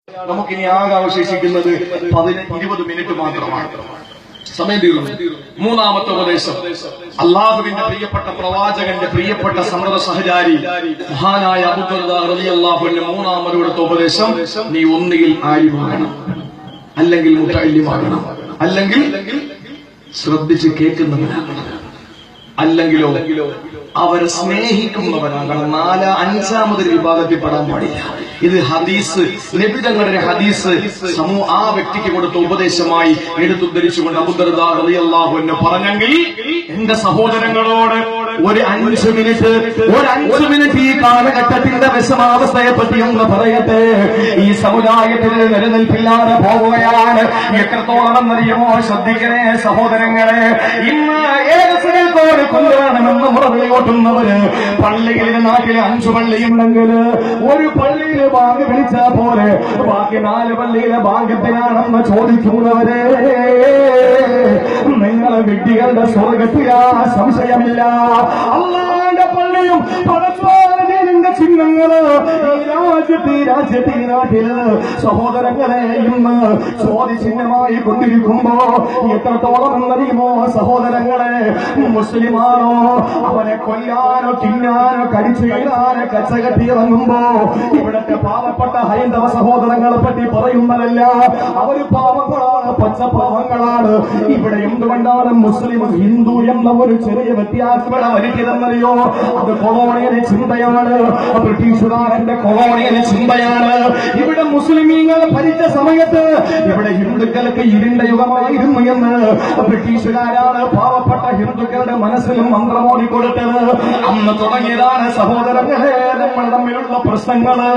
നമുക്കിനി ആകെ അവശേഷിക്കുന്നത് 20 മിനിറ്റ് മാത്രമാണ്. സമയം തീർന്നു. മൂന്നാമത്തെ ഉപദേശം, അള്ളാഹുവിന്റെ പ്രിയപ്പെട്ട പ്രവാചകന്റെ പ്രിയപ്പെട്ട സമ്മത സഹചാരി മഹാനായ അബൂദർദാ റളിയല്ലാഹു അൻഹു മൂന്നാമത് കൊടുത്ത ഉപദേശം, നീ ഒന്നുകിൽ ആലിമാകണം, അല്ലെങ്കിൽ മുതഅല്ലിമാകണം, അല്ലെങ്കിൽ ശ്രദ്ധിച്ച് കേൾക്കുന്നവനാകണം, അല്ലെങ്കിലോ അവരെ സ്നേഹിക്കുന്നവരാകണം. അഞ്ചാമതൊരു വിഭാഗത്തിൽ പെടാൻ പാടില്ല. ഇത് ഹദീസ്, നബി തങ്ങളുടെ ഹദീസ് ആ വ്യക്തിക്ക് കൊടുത്ത ഉപദേശമായി എടുത്തുദ്ധരിച്ചുകൊണ്ട് അബൂദർദാ റളിയല്ലാഹു അൻഹു പറഞ്ഞെങ്കിൽ, എന്റെ സഹോദരങ്ങളോട് ഒരു 5 മിനിറ്റ് ഈ കാലഘട്ടത്തിന്റെ വിഷമാവസ്ഥയെ പറ്റി ഒന്ന് പറയട്ടെ. ഈ സമുദായത്തിൽ നിലനിൽപ്പില്ലാതെ പോവുകയാണ്. എത്രത്തോളം അറിയുമോ? ശ്രദ്ധിക്കണേ സഹോദരങ്ങളെ. ഇന്ന് ഏത് സ്നേഹത്തോട് കൊണ്ടുവരണമെന്ന് മുറവിളി ഓട്ടുന്നവര് പള്ളിയിൽ, നാട്ടിലെ 5 പള്ളിയുണ്ടെങ്കിൽ ഒരു പള്ളിയിൽ ബാങ്ക് വിളിച്ചാൽ പോലെ ബാക്കി 4 പള്ളിയിലെ ബാങ്കത്തിനാണെന്ന് ചോദിക്കുന്നവരെ, നിങ്ങളെ വിഡ്ഢികളുടെ സ്വർഗത്തിലാ സംശയമില്ല. അള്ളാന്റെ പള്ളിയും പടപ്പാലിന്റെ ചിഹ്നങ്ങള് ഈ നാട്ടില് സഹോദരങ്ങളെ ഇന്ന് ചോദ്യചിഹ്നമായി കൊണ്ടിരിക്കുമ്പോ എത്രത്തോളം എന്നറിയുമോ സഹോദരങ്ങളെ? മുസ്ലിമാണോ അവനെ കൊല്ലാനോ തിന്നാനോ കടിച്ചു വീഴാനോ കച്ചകെട്ടി ഇറങ്ങുമ്പോ ഇവിടത്തെ പാവപ്പെട്ട ഹൈന്ദവ സഹോദരങ്ങളെ പറ്റി പറയുന്നതല്ല. അവര് പാവങ്ങളാണ്, പച്ചപ്പാവങ്ങളാണ്. ഇവിടെ എന്തുകൊണ്ടാണ് മുസ്ലിം ഹിന്ദു എന്ന ഒരു ചെറിയ വ്യത്യാസം ഇവിടെ വരുത്തിയതെന്നറിയോ? അത് കൊളോണിയൽ ചിന്തയാണ്, ബ്രിട്ടീഷുകാരന്റെ കൊളോണിയൽ ചിന്തയാണ്. ഇവിടെ മുസ്ലിമീങ്ങൾ ഭരിച്ച സമയത്ത് ഇവിടെ ഹിന്ദുക്കൾക്ക് ഇരുണ്ട യുഗമായിരുന്നു എന്ന് ബ്രിട്ടീഷുകാരാണ് പാവപ്പെട്ട ഹിന്ദുക്കളുടെ മനസ്സിലും മന്ത്രമോടി കൊടുത്തത്. അന്ന് തുടങ്ങിയതാണ് സഹോദരങ്ങളെ നമ്മൾ തമ്മിലുള്ള പ്രശ്നങ്ങള്.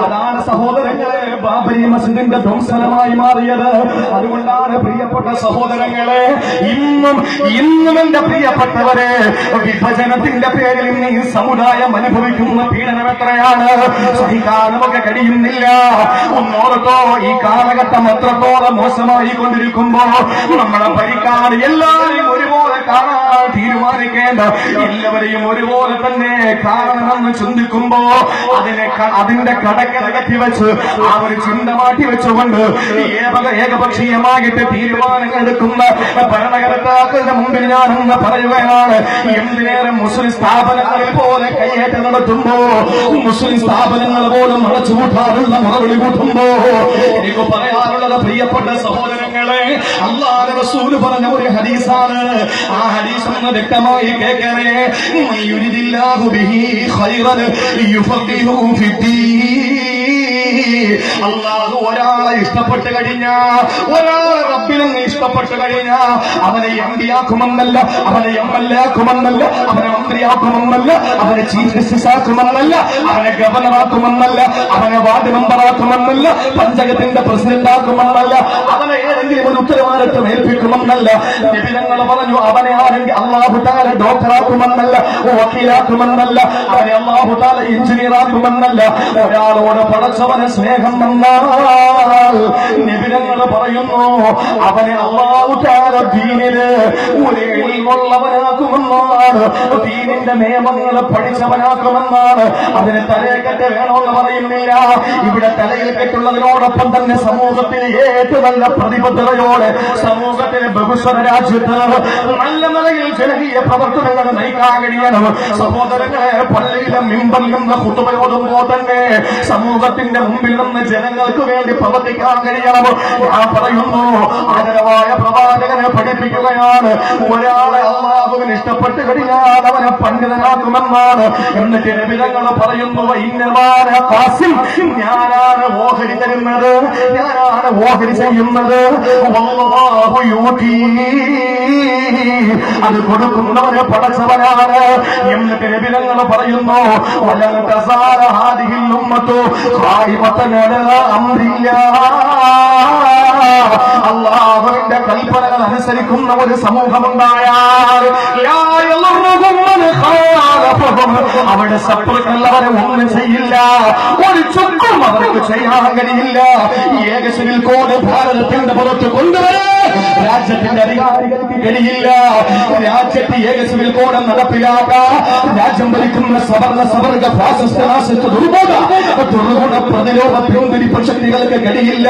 അതാണ് സഹോദരങ്ങളെ ബാബരി മസ്ജിദിന്റെ ധ്വംസനമായി മാറിയത്. അതുകൊണ്ടാണ് പ്രിയപ്പെട്ട സഹോദരങ്ങളെ, ഇന്നും എന്റെ പ്രിയപ്പെട്ടവരെ, വിഭജനത്തിന്റെ പേരിൽ ഇന്ന് ഈ സമുദായം അനുഭവിക്കുന്ന പീഡനം എത്രയാണ്, സഹിക്കാൻ നമുക്ക് കഴിയുന്നില്ല. ഒന്നോർത്തോ, ഈ കാലഘട്ടം എത്രത്തോളം മോശമായി കൊണ്ടിരിക്കുമ്പോ നമ്മളെ ഭരിക്കാൻ എല്ലാവരെയും ഒരുപോലെ കാണാൻ തീരുമാനിക്കേണ്ട, എല്ലാവരെയും ഒരുപോലെ തന്നെ കാണണമെന്ന് ചിന്തിക്കുമ്പോ അതിന്റെ കടക്കി വെച്ച് ആ ഒരു ചിന്ത മാറ്റി വെച്ചുകൊണ്ട് ഏകപക്ഷീയമായിട്ട് തീരുമാനങ്ങൾ എടുക്കുന്ന ഭരണകർത്താക്കളുടെ മുമ്പിൽ ഞാനെന്ന് പറയുകയാണ്. എന്തിനേറെ മുസ്ലിം സ്ഥാപനങ്ങളിൽ പോലെ കയ്യേറ്റം നടത്തുമ്പോ, മുസ്ലിം സ്ഥാപനങ്ങൾ പോലും അടച്ചുകൂട്ടാറുള്ള മറുപടി കൂട്ടുമ്പോ എനിക്ക് പറയാറുള്ളത് പ്രിയപ്പെട്ട സഹോദരങ്ങളെ, അല്ലാഹുവിന്റെ റസൂൽ പറഞ്ഞ ഒരു ഹദീസാണ്. ആ ഹദീസ് ഒന്ന് വ്യക്തമായി കേൾക്കണേ. യുരിദില്ലാഹു ബിഹി ഖൈറൻ യുഫഖിഹു ഫിദ്ദീൻ. അല്ലാഹു ഒരാളെ ഇഷ്ടപ്പെട്ട് കഴിഞ്ഞാ, ഒരാളെ റബ്ബിനെ ഇഷ്ടപ്പെട്ട് കഴിഞ്ഞാ അവനെ എംപിയാക്കുമെന്നല്ല, അവനെ എംഎൽഎ ആക്കുമെന്നല്ല, അവനെ മന്ത്രിയാക്കുമെന്നല്ല, അവനെ ചീഫ് ജസ്റ്റിസ് ആക്കുമെന്നല്ല, അവനെ ഗവർണറാക്കുമെന്നല്ല, അവനെ വാർഡ് മെമ്പറാക്കുമെന്നല്ല, പഞ്ചായത്തിന്റെ പ്രസിഡന്റ് ആക്കുമെന്നല്ല, അവനെ ഏതെങ്കിലും ഒരു ഉത്തരവാദിത്വം ഏൽപ്പിക്കുമെന്നല്ല. നിബിധങ്ങൾ പറഞ്ഞു, അവനെ ആരെങ്കിലും അല്ലാഹു തആല ഡോക്ടറാക്കുമെന്നല്ല, വക്കീലാക്കുമെന്നല്ല, അവനെ അല്ലാഹു തആല എഞ്ചിനീയർ ആക്കുമെന്നല്ല. ഒരാളോട് പടച്ചവനെ സ്നേഹം വന്നാൽ നിബിധങ്ങൾ പറയുന്നു, അവനെ അല്ലാഹു തആല ദീനില് ഒരു ഇൽമുള്ളവനാക്കുമെന്നാണ്, ദീനിന്റെ നിയമങ്ങൾ പഠിച്ചവനാക്കുമെന്നാണ്. അതിന് തലയെക്കെട്ട് വേണമെന്ന് പറയുന്നില്ല. ഇവിടെ തലയിൽ കെട്ടുള്ളതിനോടൊപ്പം തന്നെ സമൂഹത്തിന് ഏറ്റവും നല്ല പ്രതിബദ്ധതയോടെ സമൂഹത്തിന് ബഹുസ്വര രാജ്യത്ത് നല്ല നിലയിൽ ജനകീയ പ്രവർത്തനങ്ങൾ നയിക്കാൻ കഴിയണം. സഹോദരങ്ങളെ, പള്ളിയിലെ മിമ്പറിൽ നിന്ന് ഖുതുബയോടുമ്പോ തന്നെ സമൂഹത്തിന്റെ മുമ്പിൽ നിന്ന് ജനങ്ങൾക്ക് വേണ്ടി പ്രവർത്തിക്കാൻ കഴിയണം. ഞാൻ പറയുന്നു, ആദരവായ പ്രവാചകനെ പഠിപ്പിക്കുകയാണ്, ഒരാളെ അല്ലാഹുവിന് ഇഷ്ടപ്പെട്ട് കഴിഞ്ഞാൽ അവനെ പണ്ഡിതനാക്കുമെന്നാണ്. എന്നിട്ട് നബിതങ്ങൾ പറയുന്നു, ഇന്നമാന ഖാസിം, ഞാനാണ് ഓഹരി തരുന്നത്, ഞാനാണ് ഓഹരി ചെയ്യുന്നത്. വല്ലാഹു യൂതി, അത് കൊടുക്കുന്നവരെ പടച്ചവനാണ്. എന്നിട്ട് നബിതങ്ങൾ പറയുന്നു, വലൻ തസാല ഹാദിഹിൽ ഉമ്മത്തു ഖായിമതൻ അലാ അംരില്ലാഹ്. അല്ലാഹുവിന്റെ കൽപ്പനകൾ അനുസരിക്കുന്ന ഒരു സമൂഹമുണ്ടായാൽ അവിടെ ശത്രുക്കൾ അവരെ ഒന്നും ചെയ്യില്ല. ഒരു ഒന്നും അവർക്ക് ചെയ്യാൻ കഴിയില്ല. ഏക സിവിൽ കോഡ് ഭാരതത്തിന്റെ പുറത്ത് കൊണ്ടുവരാൻ രാജ്യത്തിന്റെ അധികാരികൾക്ക് കഴിയില്ല. രാജ്യത്ത് ഏക സിവിൽ കോഡ് നടപ്പിലാക്കാൻ രാജ്യം ഭരിക്കുന്ന സവർഗ ഫാസിസ്റ്റ് നാസിസ്റ്റ് ദുർഗുണ പ്രതിരോധ പിന്തുണ ശക്തികൾക്ക് കഴിയില്ല.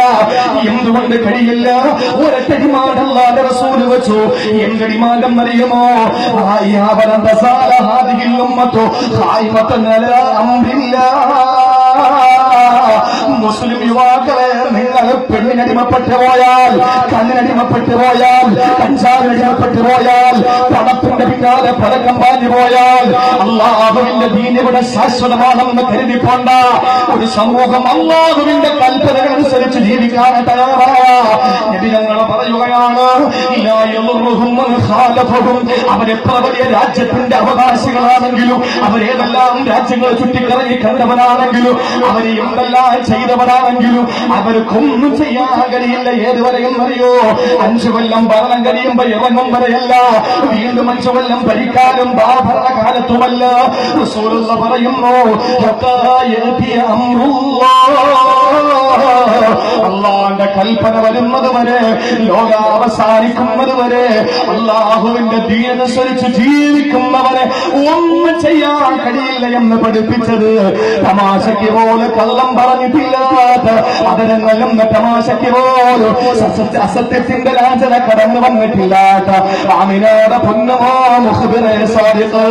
എന്തുകൊണ്ട് കഴിയില്ല? ഒരൊറ്റ ഡിമാൻഡ് അല്ലാഹുവിന്റെ റസൂൽ വെച്ചു. എന്ത് ഡിമാൻഡ് എന്നറിയുമോ? മുസ്ലിം യുവാക്കളെ, നിങ്ങൾ പെണ്ണിനടിമപ്പെട്ടു പോയാൽ, കണ്ണിനടിമപ്പെട്ടു പോയാൽ, കഞ്ചാവിനടിമപ്പെട്ടു പോയാൽ, പണത്തിന്റെ പിന്നാലെ പടക്കം പാഞ്ഞു പോയാൽ അള്ളാഹുവിന്റെ ദീൻ ഇവിടെ ശാശ്വതമാണെന്ന് കരുതിക്കൊണ്ട ഒരു സമൂഹം അള്ളാഹുവിന്റെ കൽപ്പനകൾ അനുസരിച്ച് ജീവിക്കാൻ തയ്യാറായ നബി ഞങ്ങൾ പറയുകയാണ്, അവരെത്ര വലിയ രാജ്യത്തിന്റെ അവകാശികളാണെങ്കിലും, അവരേതെല്ലാം രാജ്യങ്ങൾ ചുറ്റിക്കറങ്ങി കണ്ടവരാണെങ്കിലും, അവര് എന്തെല്ലാം ചെയ്തവരാണെങ്കിലും അവർക്കൊന്നും ചെയ്യാൻ കഴിയില്ല. ഏതുവരെയും അറിയോ? 5 കൊല്ലം ഭരണം കഴിയുമ്പോ ഇറങ്ങും വരെയല്ല, വീണ്ടും 5 കൊല്ലം ഭരിക്കാനും ഭരണകാലത്തുമല്ല. റസൂലുള്ളാഹി പറയുന്നു, അള്ളാന്റെ കൽപ്പന വരുന്നത് വരെ, ലോകാവസാനിക്കുന്നത് വരെ, അള്ളാഹുവിന്റെ ദീനനുസരിച്ച് ജീവിക്കുന്നവരെ ഒന്നും ചെയ്യാൻ കഴിയില്ല എന്ന് പഠിപ്പിച്ചത്. തമാശയ്ക്ക് പോലെ കള്ളം പറഞ്ഞിട്ടില്ലാത്ത, അതിനെല്ലാം തമാശയ്ക്ക് പോലും അസത്യത്തിന്റെ രാജന കടന്നു വന്നിട്ടില്ലാത്ത ആമിനയുടെ പൊന്നമോ മുഖ്ബിറെ സാദിഖ്,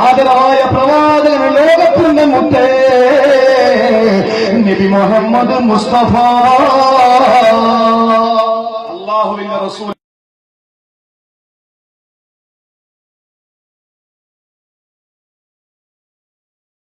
ആദരവായ പ്രവാചകൻ, ലോകത്തിന്റെ മുത്തേ നബി മുഹമ്മദ് മുസ്തഫ, അല്ലാഹുവിന്റെ റസൂൽ.